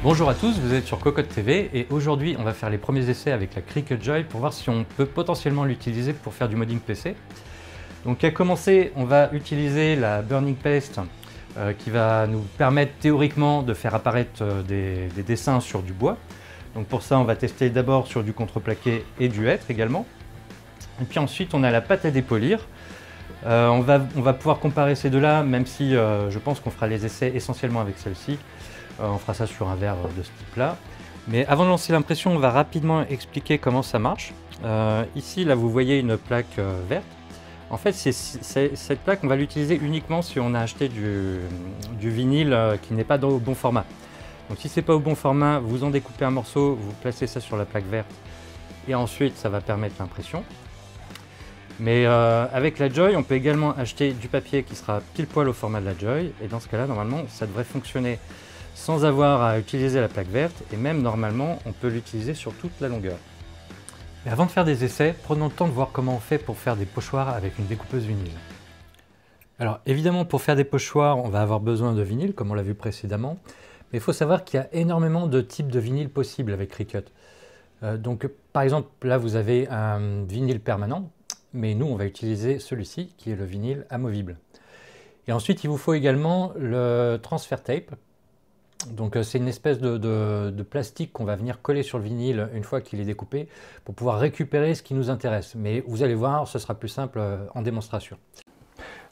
Bonjour à tous, vous êtes sur Cocotte TV et aujourd'hui on va faire les premiers essais avec la Cricut Joy pour voir si on peut potentiellement l'utiliser pour faire du modding PC. Donc à commencer, on va utiliser la Burning Paste qui va nous permettre théoriquement de faire apparaître des dessins sur du bois. Donc pour ça on va tester d'abord sur du contreplaqué et du hêtre également. Et puis ensuite on a la pâte à dépolir. On va pouvoir comparer ces deux-là, même si je pense qu'on fera les essais essentiellement avec celle-ci. On fera ça sur un verre de ce type-là. Mais avant de lancer l'impression, on va rapidement expliquer comment ça marche. Ici, là, vous voyez une plaque verte. En fait, cette plaque, on va l'utiliser uniquement si on a acheté du vinyle qui n'est pas au bon format. Donc si ce n'est pas au bon format, vous en découpez un morceau, vous placez ça sur la plaque verte et ensuite, ça va permettre l'impression. Mais avec la Joy, on peut également acheter du papier qui sera pile poil au format de la Joy. Et dans ce cas-là, normalement, ça devrait fonctionner sans avoir à utiliser la plaque verte. Et même, normalement, on peut l'utiliser sur toute la longueur. Mais avant de faire des essais, prenons le temps de voir comment on fait pour faire des pochoirs avec une découpeuse vinyle. Alors, évidemment, pour faire des pochoirs, on va avoir besoin de vinyle, comme on l'a vu précédemment. Mais il faut savoir qu'il y a énormément de types de vinyle possibles avec Cricut. Donc, par exemple, là, vous avez un vinyle permanent. Mais nous, on va utiliser celui-ci, qui est le vinyle amovible. Et ensuite, il vous faut également le transfer tape. Donc, c'est une espèce de plastique qu'on va venir coller sur le vinyle une fois qu'il est découpé pour pouvoir récupérer ce qui nous intéresse. Mais vous allez voir, ce sera plus simple en démonstration.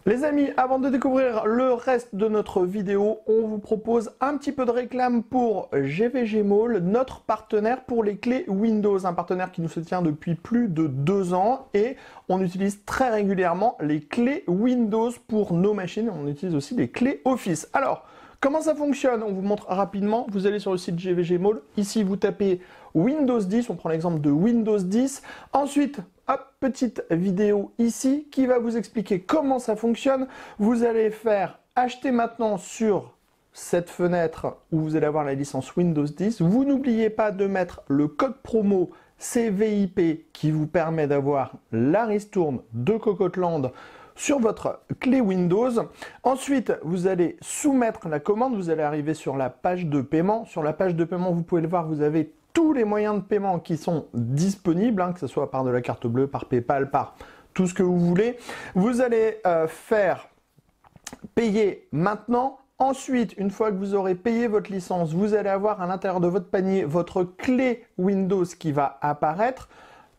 Les amis, avant de découvrir le reste de notre vidéo, on vous propose un petit peu de réclame pour GVG Mall, notre partenaire pour les clés Windows, un partenaire qui nous soutient depuis plus de 2 ans et on utilise très régulièrement les clés Windows pour nos machines, on utilise aussi les clés Office. Alors, comment ça fonctionne? On vous montre rapidement, vous allez sur le site GVG Mall, ici vous tapez Windows 10, on prend l'exemple de Windows 10, ensuite hop, petite vidéo ici qui va vous expliquer comment ça fonctionne. Vous allez faire acheter maintenant sur cette fenêtre où vous allez avoir la licence Windows 10. Vous n'oubliez pas de mettre le code promo CVIP qui vous permet d'avoir la ristourne de Cocotland sur votre clé Windows. Ensuite, vous allez soumettre la commande. Vous allez arriver sur la page de paiement. Sur la page de paiement, vous pouvez le voir, vous avez tous les moyens de paiement qui sont disponibles, que ce soit par de la carte bleue, par PayPal, par tout ce que vous voulez. Vous allez faire payer maintenant. Ensuite, une fois que vous aurez payé votre licence, vous allez avoir à l'intérieur de votre panier votre clé Windows qui va apparaître.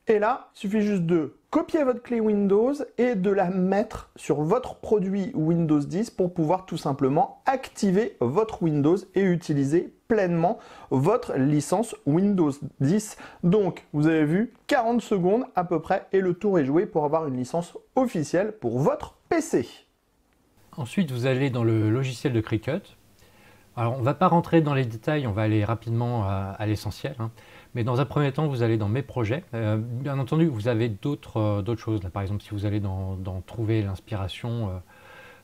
Et là, il suffit juste de copier votre clé Windows et de la mettre sur votre produit Windows 10 pour pouvoir tout simplement activer votre Windows et utiliser pleinement votre licence Windows 10. Donc, vous avez vu, 40 secondes à peu près et le tour est joué pour avoir une licence officielle pour votre PC. Ensuite, vous allez dans le logiciel de Cricut. Alors, on ne va pas rentrer dans les détails, on va aller rapidement à l'essentiel. Mais dans un premier temps, vous allez dans Mes projets. Bien entendu, vous avez d'autres choses. Là, par exemple, si vous allez dans Trouver l'inspiration,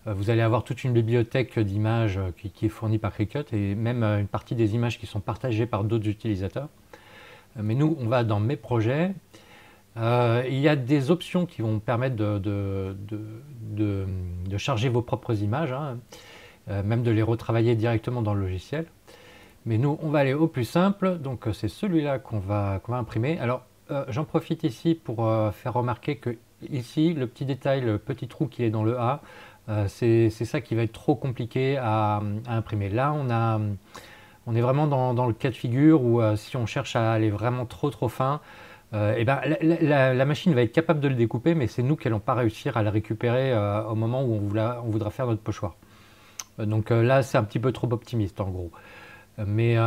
vous allez avoir toute une bibliothèque d'images qui est fournie par Cricut et même une partie des images qui sont partagées par d'autres utilisateurs. Mais nous, on va dans Mes projets. Il y a des options qui vont permettre de charger vos propres images, même de les retravailler directement dans le logiciel. Mais nous, on va aller au plus simple, donc c'est celui-là qu'on va imprimer. Alors, j'en profite ici pour faire remarquer que ici, le petit détail, le petit trou qui est dans le A, c'est ça qui va être trop compliqué à imprimer. Là, on est vraiment dans le cas de figure où si on cherche à aller vraiment trop fin, et ben, la machine va être capable de le découper, mais c'est nous qui n'allons pas réussir à le récupérer au moment où on voudra faire notre pochoir. Donc là, c'est un petit peu trop optimiste en gros. Mais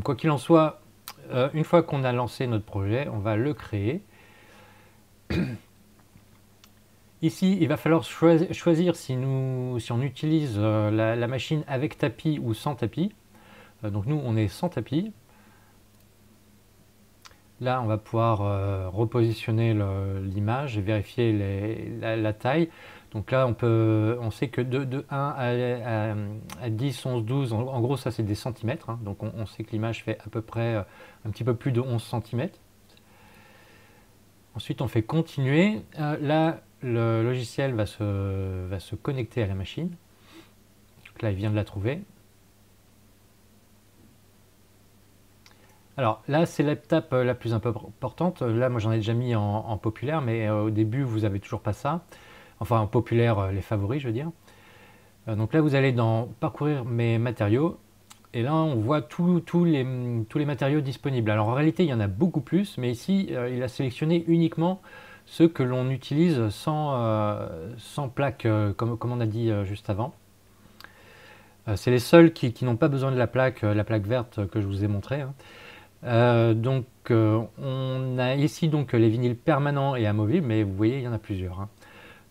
quoi qu'il en soit, une fois qu'on a lancé notre projet, on va le créer. Ici, il va falloir choisir si on utilise la machine avec tapis ou sans tapis. Donc nous, on est sans tapis. Là, on va pouvoir repositionner l'image et vérifier la taille. Donc là, on sait que de 1 à 10, 11, 12, en gros, ça c'est des centimètres. Donc on sait que l'image fait à peu près un petit peu plus de 11 cm. Ensuite, on fait continuer. Là, le logiciel va se connecter à la machine. Donc là, il vient de la trouver. Alors là, c'est l'étape la plus importante. Là, moi, j'en ai déjà mis en populaire, mais au début, vous n'avez toujours pas ça. Enfin, en populaire, les favoris, je veux dire. Donc là, vous allez dans parcourir mes matériaux. Et là, on voit tous les matériaux disponibles. Alors en réalité, il y en a beaucoup plus, mais ici, il a sélectionné uniquement ceux que l'on utilise sans plaque, comme on a dit juste avant. C'est les seuls qui n'ont pas besoin de la plaque verte que je vous ai montré. Hein. On a ici donc les vinyles permanents et amovibles, mais vous voyez, il y en a plusieurs. Hein.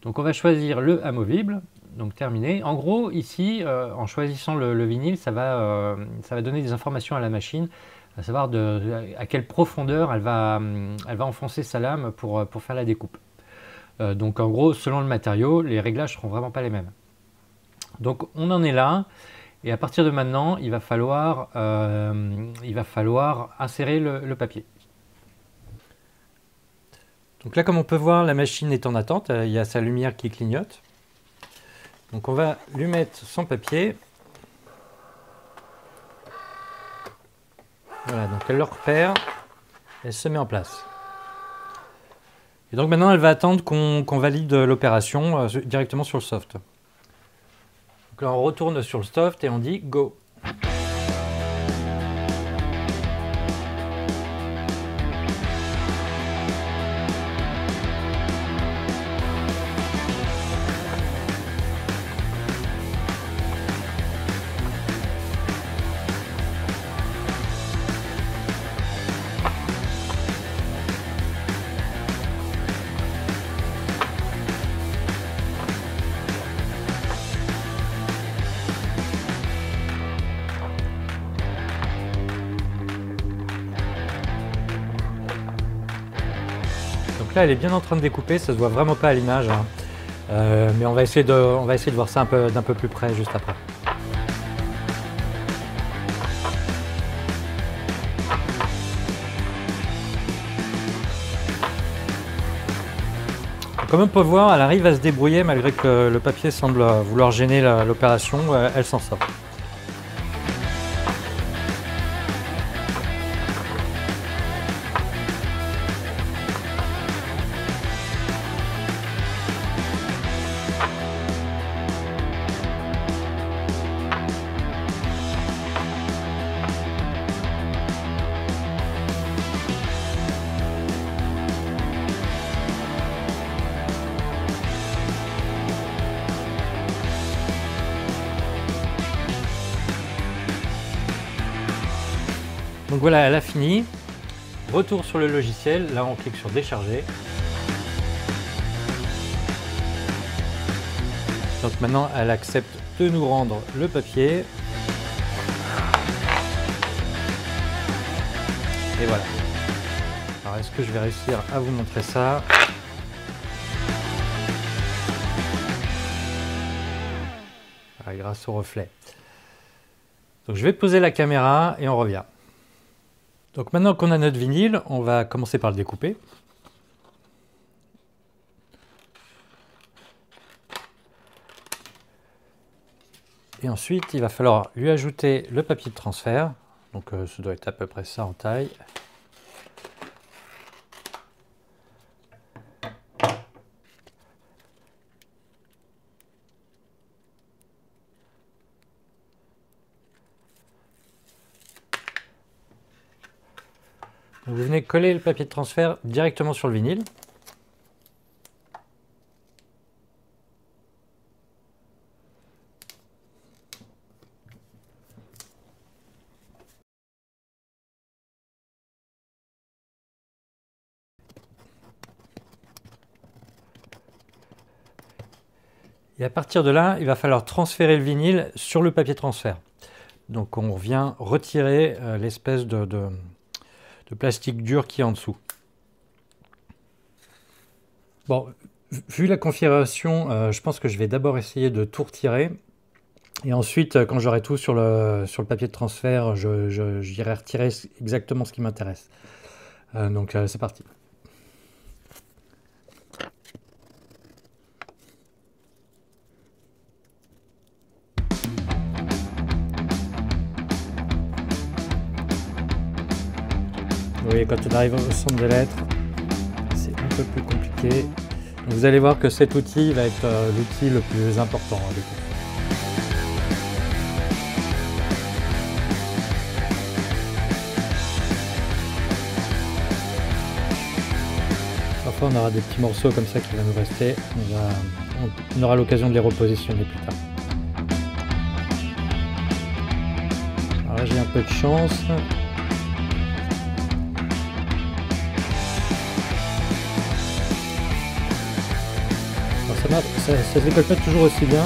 Donc on va choisir le amovible. Donc terminé. En gros, ici, en choisissant le vinyle, ça va donner des informations à la machine, à savoir à quelle profondeur elle va enfoncer sa lame pour faire la découpe. Donc en gros, selon le matériau, les réglages ne seront vraiment pas les mêmes. Donc on en est là, et à partir de maintenant, il va falloir insérer le papier. Donc là, comme on peut voir, la machine est en attente, il y a sa lumière qui clignote. Donc on va lui mettre son papier. Voilà, donc elle le repère, elle se met en place. Et donc maintenant elle va attendre qu'on valide l'opération directement sur le soft. Donc là on retourne sur le soft et on dit go. Donc là elle est bien en train de découper, ça se voit vraiment pas à l'image, hein. Mais on va essayer de voir ça d'un peu plus près juste après. Comme on peut voir, elle arrive à se débrouiller malgré que le papier semble vouloir gêner l'opération, elle s'en sort. Donc voilà, elle a fini. Retour sur le logiciel, là on clique sur décharger. Donc maintenant elle accepte de nous rendre le papier. Et voilà. Alors est-ce que je vais réussir à vous montrer ça? Ah, grâce au reflet. Donc je vais poser la caméra et on revient. Donc maintenant qu'on a notre vinyle, on va commencer par le découper. Et ensuite, il va falloir lui ajouter le papier de transfert. Donc ça doit être à peu près ça en taille. Donc vous venez coller le papier de transfert directement sur le vinyle. Et à partir de là, il va falloir transférer le vinyle sur le papier de transfert. Donc on vient retirer l'espèce de plastique dur qui est en dessous. Bon, vu la configuration, je pense que je vais d'abord essayer de tout retirer. Et ensuite, quand j'aurai tout sur le papier de transfert, j'irai retirer exactement ce qui m'intéresse. Donc c'est parti. et quand on arrive au centre des lettres, c'est un peu plus compliqué. Donc vous allez voir que cet outil va être l'outil le plus important à découvrir. Parfois on aura des petits morceaux comme ça qui vont nous rester. On aura l'occasion de les repositionner plus tard. Alors là j'ai un peu de chance. Alors ça se décolle pas toujours aussi bien.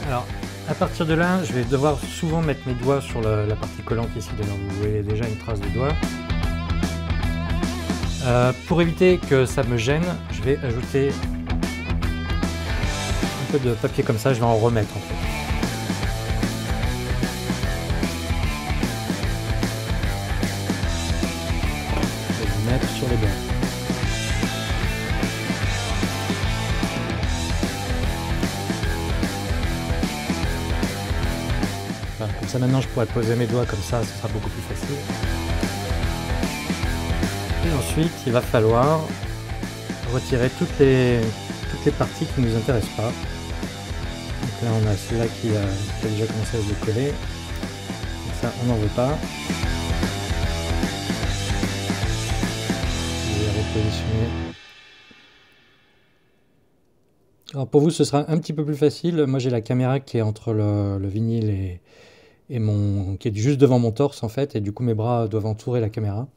Alors, à partir de là, je vais devoir souvent mettre mes doigts sur la partie collante ici. D'ailleurs, vous voyez déjà une trace de doigt. Pour éviter que ça me gêne, je vais ajouter un peu de papier comme ça. Je vais en remettre en fait. Je vais le mettre sur les doigts. Voilà, comme ça maintenant je pourrais poser mes doigts comme ça, ce sera beaucoup plus facile. Et ensuite il va falloir retirer toutes les parties qui ne nous intéressent pas. Donc là on a celui-là qui a déjà commencé à se décoller. Donc ça on n'en veut pas. Je vais repositionner. Alors pour vous ce sera un petit peu plus facile. Moi j'ai la caméra qui est entre le vinyle et qui est juste devant mon torse en fait, et du coup mes bras doivent entourer la caméra.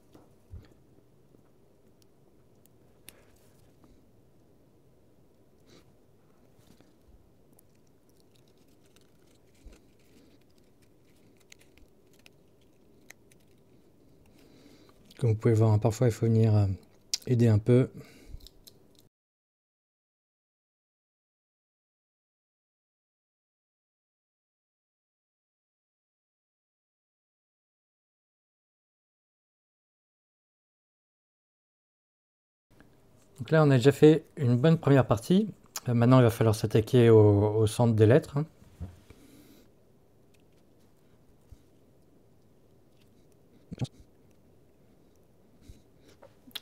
Comme vous pouvez voir, hein, parfois il faut venir aider un peu. Donc là on a déjà fait une bonne première partie. Maintenant il va falloir s'attaquer au centre des lettres. Hein.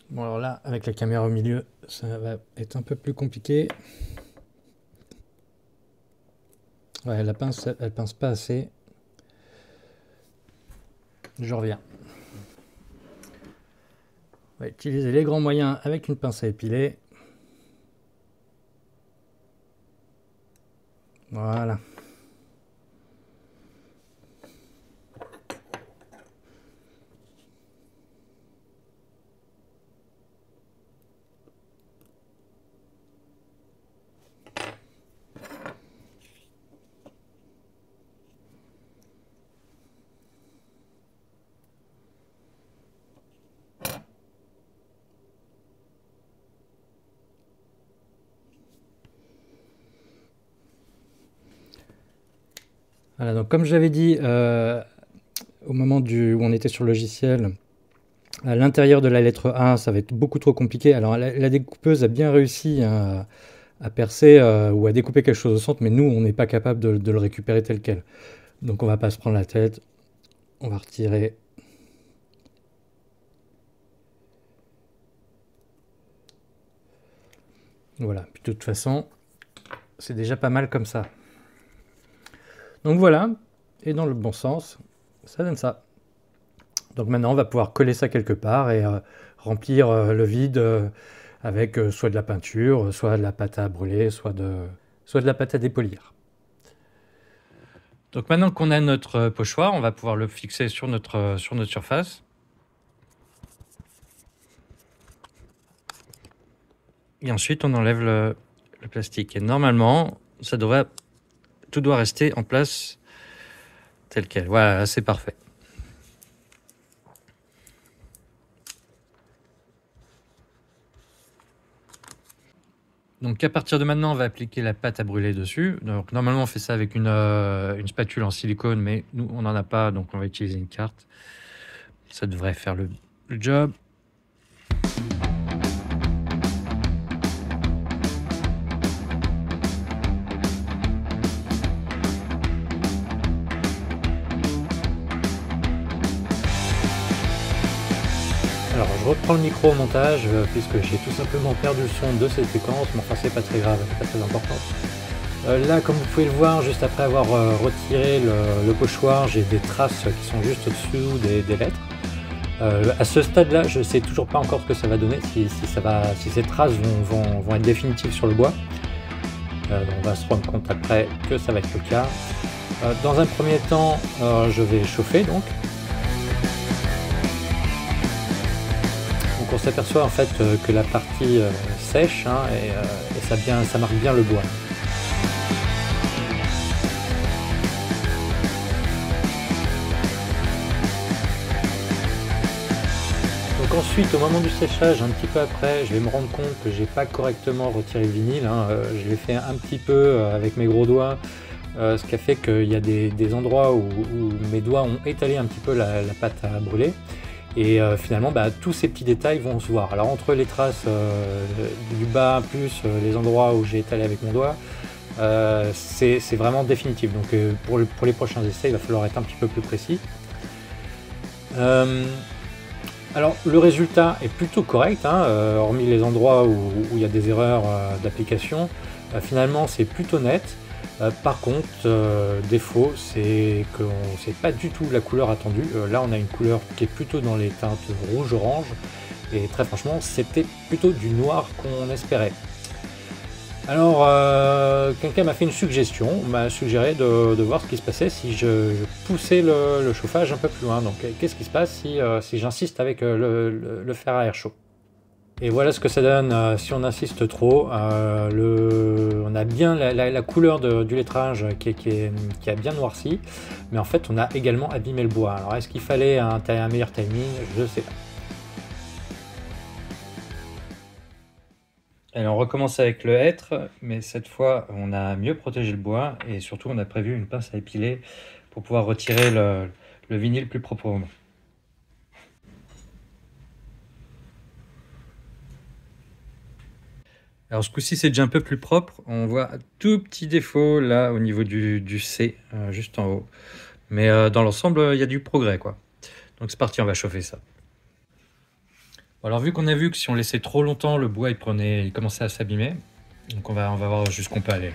Bon alors là, avec la caméra au milieu, ça va être un peu plus compliqué. Ouais, la pince, elle pince pas assez. Je reviens. On va utiliser les grands moyens avec une pince à épiler. Voilà. Voilà, donc comme j'avais dit au moment où on était sur le logiciel, à l'intérieur de la lettre A, ça va être beaucoup trop compliqué. Alors la découpeuse a bien réussi à percer ou à découper quelque chose au centre, mais nous, on n'est pas capable de le récupérer tel quel. Donc on va pas se prendre la tête, on va retirer. Voilà, puis de toute façon, c'est déjà pas mal comme ça. Donc voilà, et dans le bon sens, ça donne ça. Donc maintenant, on va pouvoir coller ça quelque part et remplir le vide avec soit de la peinture, soit de la pâte à brûler, soit de la pâte à dépolir. Donc maintenant qu'on a notre pochoir, on va pouvoir le fixer sur notre surface. Et ensuite, on enlève le plastique. Et normalement, tout doit rester en place tel quel. Voilà, c'est parfait. Donc à partir de maintenant, on va appliquer la pâte à brûler dessus. Donc normalement, on fait ça avec une spatule en silicone, mais nous, on n'en a pas, donc on va utiliser une carte. Ça devrait faire le job. Alors je reprends le micro au montage puisque j'ai tout simplement perdu le son de cette séquence, mais enfin c'est pas très grave, c'est pas très important. Là, comme vous pouvez le voir, juste après avoir retiré le pochoir, j'ai des traces qui sont juste au-dessous des lettres. À ce stade-là, je ne sais toujours pas encore ce que ça va donner, si ces traces vont être définitives sur le bois. On va se rendre compte après que ça va être le cas. Dans un premier temps, je vais chauffer donc. Donc on s'aperçoit en fait que la partie sèche hein, et ça marque bien le bois. Donc ensuite, au moment du séchage, un petit peu après, je vais me rendre compte que j'ai pas correctement retiré le vinyle. Hein, je l'ai fait un petit peu avec mes gros doigts, ce qui a fait qu'il y a des endroits où mes doigts ont étalé un petit peu la pâte à brûler. Et finalement, tous ces petits détails vont se voir. Alors entre les traces du bas plus les endroits où j'ai étalé avec mon doigt, c'est vraiment définitif. Donc pour les prochains essais, il va falloir être un petit peu plus précis. Alors le résultat est plutôt correct, hein, hormis les endroits où il y a des erreurs d'application. Finalement, c'est plutôt net. Par contre, défaut, c'est qu'on ne sait pas du tout la couleur attendue. Là, on a une couleur qui est plutôt dans les teintes rouge-orange. Et très franchement, c'était plutôt du noir qu'on espérait. Alors, quelqu'un m'a fait une suggestion, m'a suggéré de voir ce qui se passait si je poussais le chauffage un peu plus loin. Donc, qu'est-ce qui se passe si j'insiste avec le fer à air chaud? Et voilà ce que ça donne si on insiste trop. On a bien la couleur du lettrage qui a bien noirci, mais en fait on a également abîmé le bois. Alors est-ce qu'il fallait un meilleur timing? Je sais pas. Alors on recommence avec le hêtre, mais cette fois on a mieux protégé le bois et surtout on a prévu une pince à épiler pour pouvoir retirer le vinyle plus proprement. Alors ce coup-ci c'est déjà un peu plus propre, on voit un tout petit défaut là au niveau du C, juste en haut. Mais dans l'ensemble il y a du progrès quoi. Donc c'est parti, on va chauffer ça. Bon, alors vu qu'on a vu que si on laissait trop longtemps le bois il commençait à s'abîmer, donc on va voir jusqu'où on peut aller.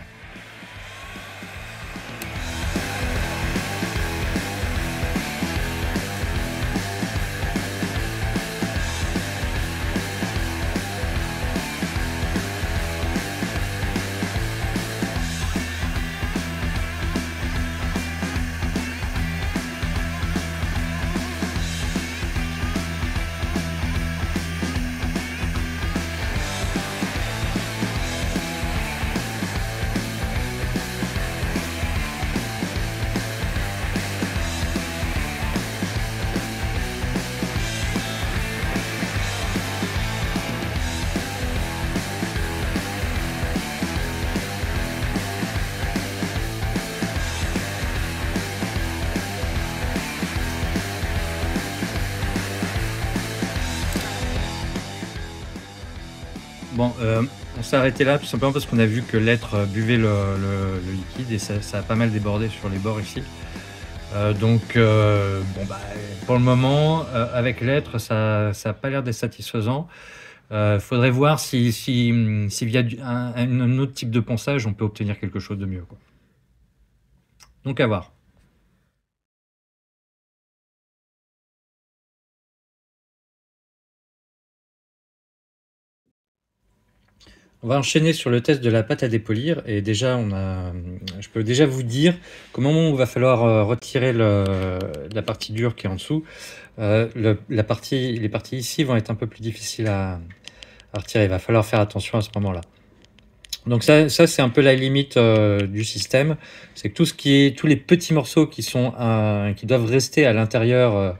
Bon, on s'est arrêté là tout simplement parce qu'on a vu que l'être buvait le liquide et ça a pas mal débordé sur les bords ici. Bon, pour le moment, avec l'être, ça n'a pas l'air d'être satisfaisant. Faudrait voir si via un autre type de ponçage, on peut obtenir quelque chose de mieux, quoi. Donc à voir. On va enchaîner sur le test de la pâte à dépolir et déjà je peux déjà vous dire qu'au moment où il va falloir retirer la partie dure qui est en dessous, les parties ici vont être un peu plus difficiles à retirer. Il va falloir faire attention à ce moment-là. Donc ça c'est un peu la limite du système, c'est que tous les petits morceaux qui doivent rester à l'intérieur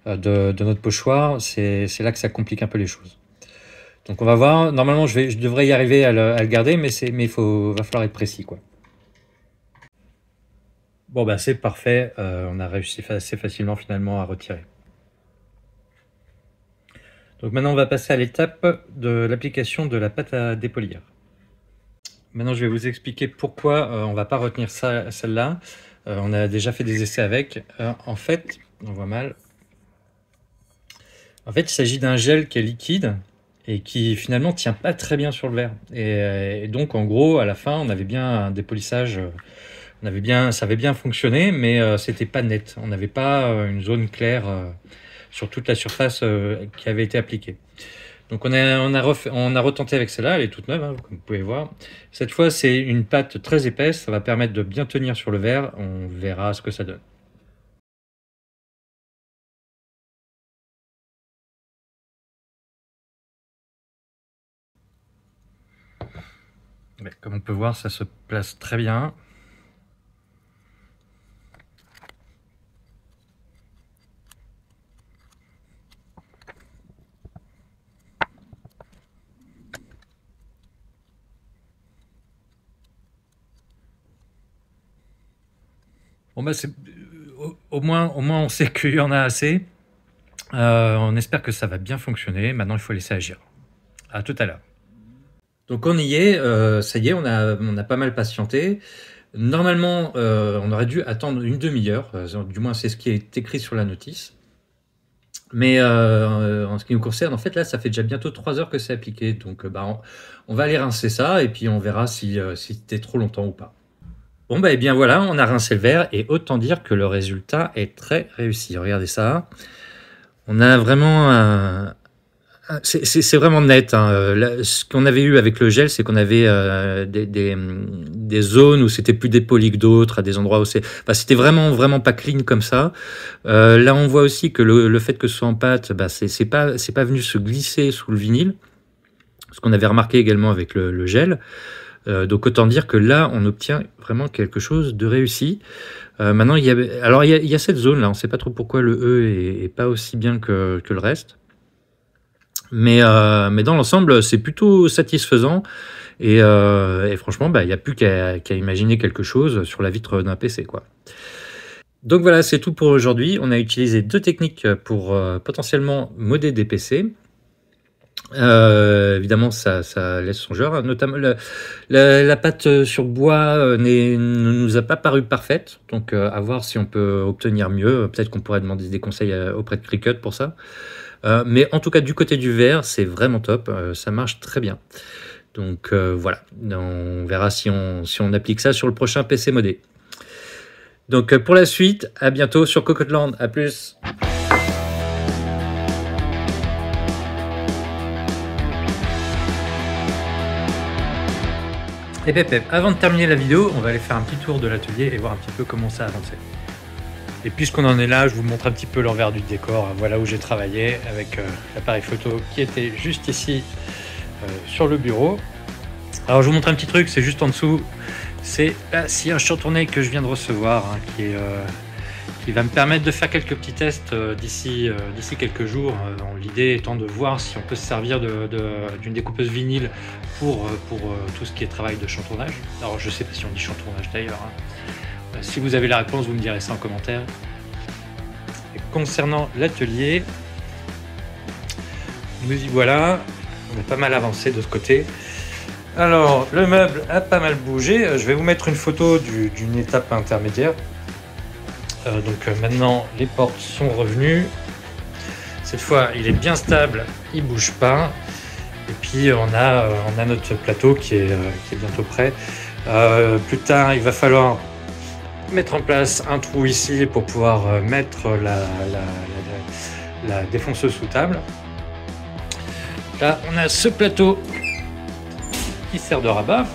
de notre pochoir, c'est là que ça complique un peu les choses. Donc on va voir, normalement je devrais y arriver à le garder, mais va falloir être précis, quoi. Bon bah c'est parfait, on a réussi assez facilement finalement à retirer. Donc maintenant on va passer à l'étape de l'application de la pâte à dépolir. Maintenant je vais vous expliquer pourquoi on va pas retenir celle-là. On a déjà fait des essais avec. En fait, on voit mal. En fait, il s'agit d'un gel qui est liquide et qui finalement tient pas très bien sur le verre. Et donc en gros, à la fin, on avait bien un dépolissage, ça avait bien fonctionné, mais c'était pas net. On n'avait pas une zone claire sur toute la surface qui avait été appliquée. Donc on a retenté avec celle-là, elle est toute neuve, hein, comme vous pouvez voir. Cette fois, c'est une pâte très épaisse, ça va permettre de bien tenir sur le verre. On verra ce que ça donne. Comme on peut voir, ça se place très bien. Bon bah au moins on sait qu'il y en a assez. On espère que ça va bien fonctionner. Maintenant il faut laisser agir. À tout à l'heure. Donc on y est, ça y est, on a pas mal patienté. Normalement, on aurait dû attendre une demi-heure, du moins c'est ce qui est écrit sur la notice. Mais en ce qui nous concerne, en fait là, ça fait déjà bientôt 3 heures que c'est appliqué. Donc on va aller rincer ça et puis on verra si c'était trop longtemps ou pas. Bon bah et bien voilà, on a rincé le verre et autant dire que le résultat est très réussi. Regardez ça. On a vraiment c'est vraiment net, hein. Là, ce qu'on avait eu avec le gel, c'est qu'on avait des zones où c'était plus dépoli que d'autres, à des endroits où c'était vraiment pas clean comme ça. Là, on voit aussi que le fait que ce soit en pâte, c'est pas venu se glisser sous le vinyle, ce qu'on avait remarqué également avec le gel. Donc autant dire que là, on obtient vraiment quelque chose de réussi. Maintenant, il y a cette zone là, on ne sait pas trop pourquoi le E est pas aussi bien que le reste. Mais dans l'ensemble, c'est plutôt satisfaisant et franchement, il n'y a plus qu'à imaginer quelque chose sur la vitre d'un PC, quoi. Donc voilà, c'est tout pour aujourd'hui. On a utilisé 2 techniques pour potentiellement modder des PC. Évidemment, ça laisse songeur, hein. Notamment la pâte sur bois ne nous a pas paru parfaite, donc à voir si on peut obtenir mieux. Peut-être qu'on pourrait demander des conseils auprès de Cricut pour ça. Mais en tout cas, du côté du verre, c'est vraiment top, ça marche très bien. Donc voilà, on verra si on applique ça sur le prochain PC modé. Donc pour la suite, à bientôt sur Cocoteland, à plus. Et avant de terminer la vidéo, on va aller faire un petit tour de l'atelier et voir un petit peu comment ça a avancé. Et puisqu'on en est là, je vous montre un petit peu l'envers du décor. Voilà où j'ai travaillé avec l'appareil photo qui était juste ici sur le bureau. Alors je vous montre un petit truc, c'est juste en dessous. C'est la scie à chantourner que je viens de recevoir, hein, qui va me permettre de faire quelques petits tests d'ici quelques jours. L'idée étant de voir si on peut se servir d'une découpeuse vinyle pour tout ce qui est travail de chantournage. Alors je sais pas si on dit chantournage d'ailleurs, hein. Si vous avez la réponse, vous me direz ça en commentaire. Et concernant l'atelier, nous y voilà. On a pas mal avancé de ce côté. Alors, le meuble a pas mal bougé. Je vais vous mettre une photo d'une étape intermédiaire. Maintenant, les portes sont revenues. Cette fois, il est bien stable, il ne bouge pas. Et puis, on a notre plateau qui est bientôt prêt. Plus tard, il va falloir mettre en place un trou ici pour pouvoir mettre la défonceuse sous table. Là, on a ce plateau qui sert de rabat.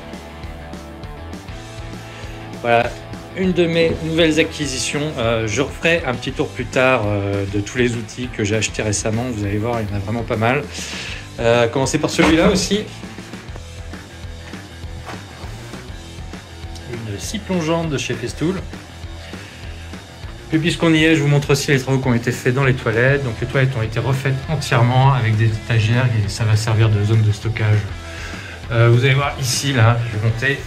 Voilà, une de mes nouvelles acquisitions. Je referai un petit tour plus tard de tous les outils que j'ai achetés récemment. Vous allez voir, il y en a vraiment pas mal. Commencer par celui-là aussi. Une scie plongeante de chez Festool. Puis puisqu'on y est, je vous montre aussi les travaux qui ont été faits dans les toilettes. Donc les toilettes ont été refaites entièrement avec des étagères et ça va servir de zone de stockage. Vous allez voir ici, là, je vais monter.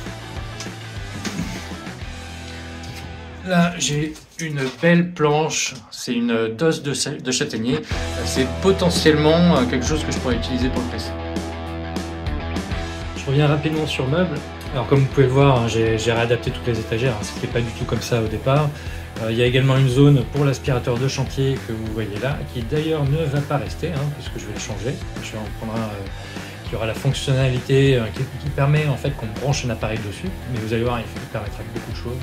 Là, j'ai une belle planche, c'est une dose de châtaignier. C'est potentiellement quelque chose que je pourrais utiliser pour le PC. Je reviens rapidement sur meubles. Alors comme vous pouvez le voir, hein, j'ai réadapté toutes les étagères, hein, c'était pas du tout comme ça au départ. Il y a également une zone pour l'aspirateur de chantier que vous voyez là, qui d'ailleurs ne va pas rester, hein, puisque je vais le changer. Je vais en prendre un qui aura la fonctionnalité qui permet en fait qu'on branche un appareil dessus, mais vous allez voir, il permettra beaucoup de choses.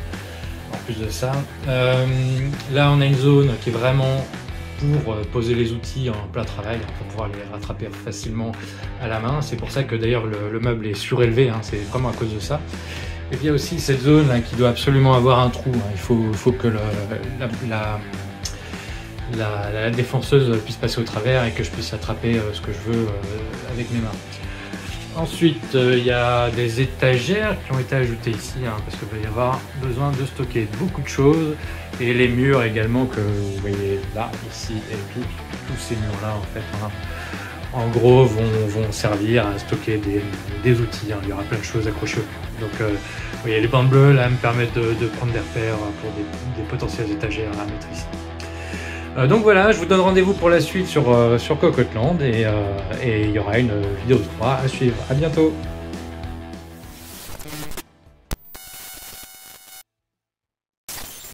En plus de ça, là on a une zone qui est vraiment pour poser les outils en plein travail, pour pouvoir les rattraper facilement à la main. C'est pour ça que d'ailleurs le meuble est surélevé, hein, c'est vraiment à cause de ça. Et puis il y a aussi cette zone là, qui doit absolument avoir un trou, hein. Il faut que la défonceuse puisse passer au travers et que je puisse attraper ce que je veux avec mes mains. Ensuite, il y a des étagères qui ont été ajoutées ici, hein, parce qu'il va y avoir besoin de stocker beaucoup de choses. Et les murs également que vous voyez là, ici, et tous ces murs-là, en fait, hein, en gros, vont servir à stocker des outils. Hein. Il y aura plein de choses accrochées au mur. Donc, vous voyez, les bandes bleues, là, me permettent de prendre des repères pour des potentielles étagères à mettre ici. Donc voilà, je vous donne rendez-vous pour la suite sur Cocoteland et il y aura une vidéo 3 à suivre. À bientôt!